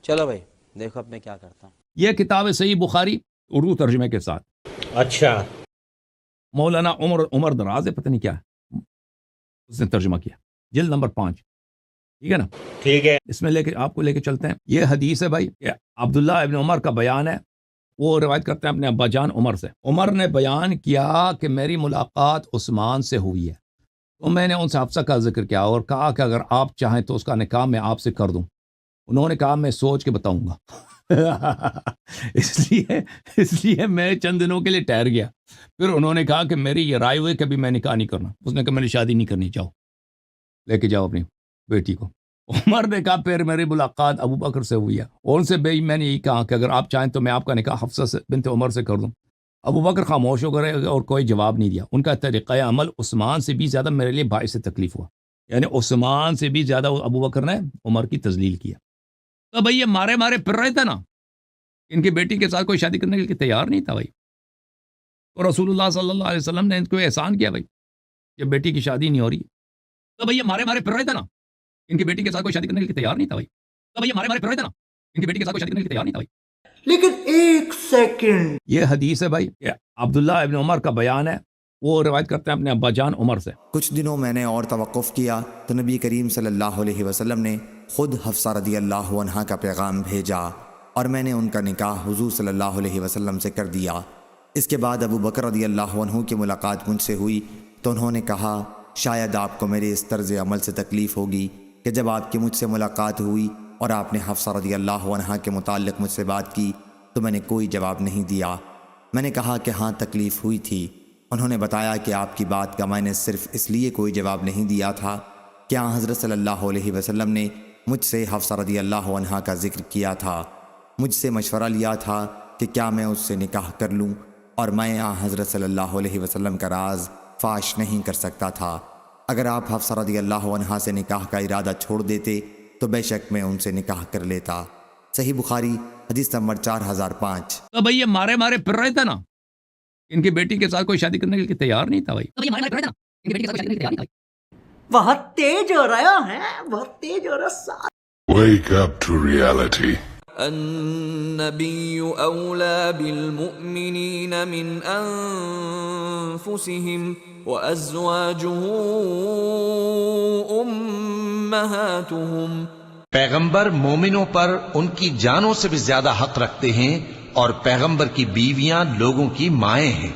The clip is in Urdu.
چلو بھائی دیکھو اب میں کیا کرتا ہوں. یہ کتاب ہے صحیح بخاری اردو ترجمے کے ساتھ. اچھا مولانا عمر دراز ہے، پتہ نہیں کیا اس نے ترجمہ کیا، جلد نمبر 5. ٹھیک ہے نا؟ ٹھیک ہے. اس میں آپ کو لے کے چلتے ہیں. یہ حدیث ہے بھائی، یہ عبداللہ ابن عمر کا بیان ہے. وہ روایت کرتے ہیں اپنے ابا جان عمر سے. عمر نے بیان کیا کہ میری ملاقات عثمان سے ہوئی ہے، تو میں نے ان سے حفصہ کا ذکر کیا اور کہا کہ اگر آپ چاہیں تو اس کا نکاح میں آپ سے کر دوں. انہوں نے کہا میں سوچ کے بتاؤں گا. اس لیے میں چند دنوں کے لیے ٹھہر گیا. پھر انہوں نے کہا کہ میری یہ رائے ہوئی کہ ابھی میں نکاح نہیں کرنا. اس نے کہا میں نے شادی نہیں کرنی، جاؤ لے کے جاؤ اپنی بیٹی کو. عمر نے کہا پھر میری ملاقات ابو بکر سے ہوئی ہے، اور ان سے بھی میں نے یہی کہا کہ اگر آپ چاہیں تو میں آپ کا نکاح حفصہ سے بنت عمر سے کر دوں. ابو بکر خاموش ہو گئے اور کوئی جواب نہیں دیا. ان کا طریقہ عمل عثمان سے بھی زیادہ میرے لیے باعث تکلیف ہوا، یعنی عثمان سے بھی زیادہ ابو بکر نے عمر کی تذلیل کیا. تو بھائی یہ مارے پھر رہے تھے نا، ان کی بیٹی کے ساتھ کوئی شادی کرنے کے لیے تیار نہیں تھا بھائی. تو رسول اللہ صلی اللہ علیہ وسلم نے ان کو احسان کیا بھائی کہ بیٹی کی شادی نہیں ہو رہی. تو بھائی یہ مارے پھر رہے تھے نا، ان کی بیٹی کے ساتھ کوئی شادی کرنے کے لیے تیار نہیں تھا بھائی. تو بھائی یہ مارے پھر رہے تھے نا، ان کی بیٹی کے ساتھ کوئی شادی کرنے کے لیے تیار نہیں تھا بھائی. لیکن ایک سیکنڈ، یہ حدیث ہے بھائی، یہ عبداللہ ابن عمر کا بیان ہے. وہ روایت کرتے ہیں اپنے ابا جان عمر سے. کچھ دنوں میں نے اور توقف کیا تو نبی کریم صلی اللہ علیہ وسلم نے خود حفصہ رضی اللہ عنہا کا پیغام بھیجا اور میں نے ان کا نکاح حضور صلی اللہ علیہ وسلم سے کر دیا. اس کے بعد ابو بکر رضی اللہ عنہ کی ملاقات مجھ سے ہوئی تو انہوں نے کہا شاید آپ کو میرے اس طرز عمل سے تکلیف ہوگی کہ جب آپ کی مجھ سے ملاقات ہوئی اور آپ نے حفصہ رضی اللہ عنہا کے متعلق مجھ سے بات کی تو میں نے کوئی جواب نہیں دیا. میں نے کہا کہ ہاں تکلیف ہوئی تھی. انہوں نے بتایا کہ آپ کی بات کا میں نے صرف اس لیے کوئی جواب نہیں دیا تھا کہ حضرت صلی اللہ علیہ وسلم نے مجھ سے حفصہ رضی اللہ عنہا کا ذکر کیا تھا، مجھ سے مشورہ لیا تھا کہ کیا میں اس سے نکاح کر لوں، اور میں حضرت صلی اللہ علیہ وسلم کا راز فاش نہیں کر سکتا تھا. اگر آپ حفصہ رضی اللہ عنہا سے نکاح کا ارادہ چھوڑ دیتے تو بے شک میں ان سے نکاح کر لیتا. صحیح بخاری حدیث نمبر 4005. تو بھائی یہ مارے پھر رہے تھے نا، ان کی بیٹی کے ساتھ کوئی شادی کرنے کے لیے تیار نہیں تھا بھائی. بہت تیز ہو رہا ہے، بہت تیز ہو رہا. Wake up to reality. النبي أولى بالمؤمنين من أنفسهم وأزواجه أمهاتهم. پیغمبر مومنوں پر ان کی جانوں سے بھی زیادہ حق رکھتے ہیں اور پیغمبر کی بیویاں لوگوں کی مائیں ہیں.